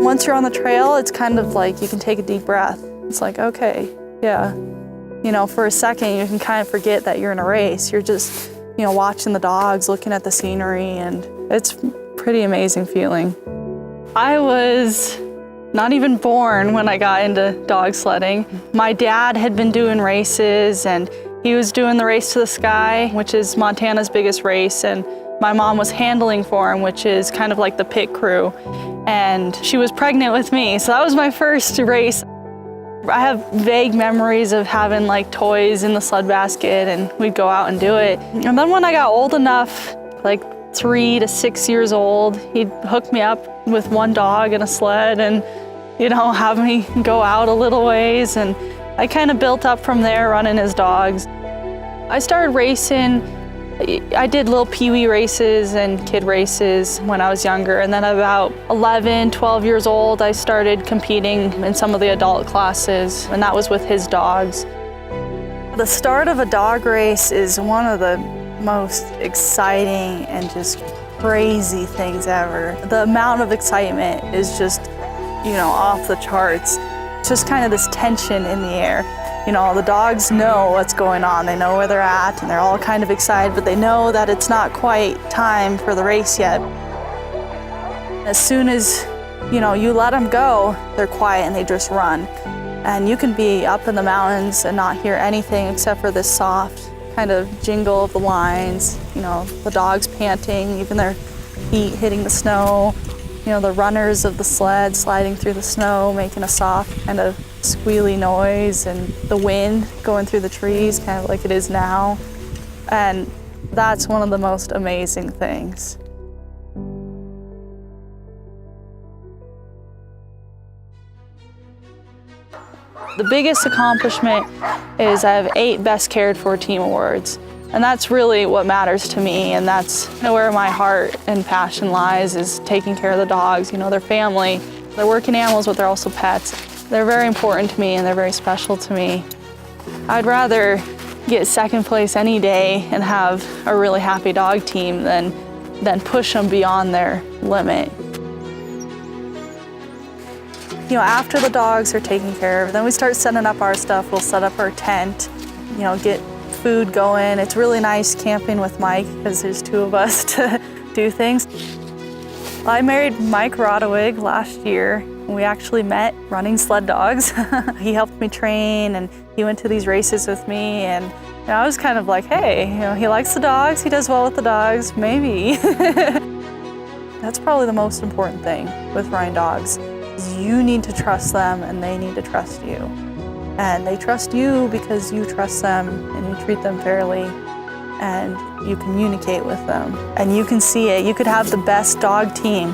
Once you're on the trail, it's kind of like you can take a deep breath. It's like, okay, yeah. You know, for a second, you can kind of forget that you're in a race. You're just, you know, watching the dogs, looking at the scenery, and it's a pretty amazing feeling. I was not even born when I got into dog sledding. My dad had been doing races, and he was doing the Race to the Sky, which is Montana's biggest race, and my mom was handling for him, which is kind of like the pit crew. And she was pregnant with me, so that was my first race. I have vague memories of having like toys in the sled basket, and we'd go out and do it. And then when I got old enough, like 3 to 6 years old, he'd hook me up with one dog and a sled and, you know, have me go out a little ways. And I kind of built up from there, running his dogs. I started racing. I did little peewee races and kid races when I was younger, and then about 11, 12 years old, I started competing in some of the adult classes, and that was with his dogs. The start of a dog race is one of the most exciting and just crazy things ever. The amount of excitement is just, you know, off the charts. It's just kind of this tension in the air. You know, the dogs know what's going on. They know where they're at, and they're all kind of excited, but they know that it's not quite time for the race yet. As soon as, you know, you let them go, they're quiet and they just run. And you can be up in the mountains and not hear anything except for this soft kind of jingle of the lines, you know, the dogs panting, even their feet hitting the snow, you know, the runners of the sled sliding through the snow, making a soft kind of squealy noise, and the wind going through the trees, kind of like it is now. And that's one of the most amazing things. The biggest accomplishment is I have 8 Best Cared For Team Awards. And that's really what matters to me, and that's where my heart and passion lies, is taking care of the dogs. You know, they're family. They're working animals, but they're also pets. They're very important to me, and they're very special to me. I'd rather get second place any day and have a really happy dog team than push them beyond their limit. You know, after the dogs are taken care of, then we start setting up our stuff. We'll set up our tent, you know, get food going. It's really nice camping with Mike because there's 2 of us to do things. I married Mike Roddewig last year. We actually met running sled dogs. He helped me train, and he went to these races with me, and you know, I was kind of like, hey, you know, he likes the dogs, he does well with the dogs, maybe. That's probably the most important thing with running dogs, is you need to trust them and they need to trust you. And they trust you because you trust them and you treat them fairly and you communicate with them. And you can see it. You could have the best dog team,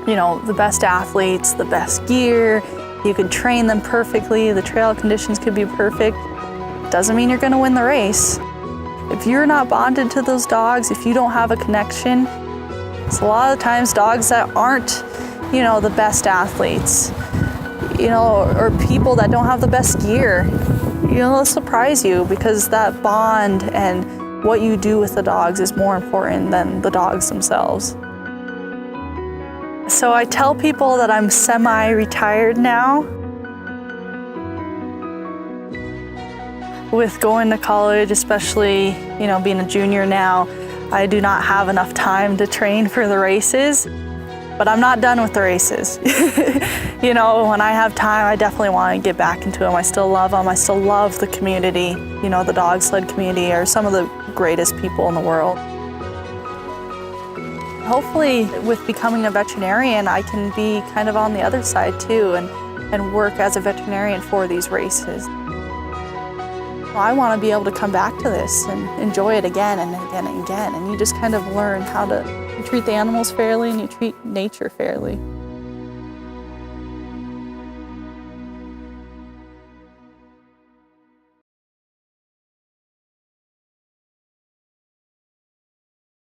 you know, the best athletes, the best gear. You could train them perfectly. The trail conditions could be perfect. Doesn't mean you're going to win the race. If you're not bonded to those dogs, if you don't have a connection, it's a lot of times dogs that aren't, you know, the best athletes, you know, or people that don't have the best gear, you know, they'll surprise you because that bond and what you do with the dogs is more important than the dogs themselves. So I tell people that I'm semi-retired now. With going to college, especially, you know, being a junior now, I do not have enough time to train for the races. But I'm not done with the races. You know, when I have time, I definitely want to get back into them. I still love them. I still love the community. You know, the dog sled community are some of the greatest people in the world. Hopefully, with becoming a veterinarian, I can be kind of on the other side too and work as a veterinarian for these races. I want to be able to come back to this and enjoy it again and again and again. And you just kind of learn how to treat the animals fairly and you treat nature fairly.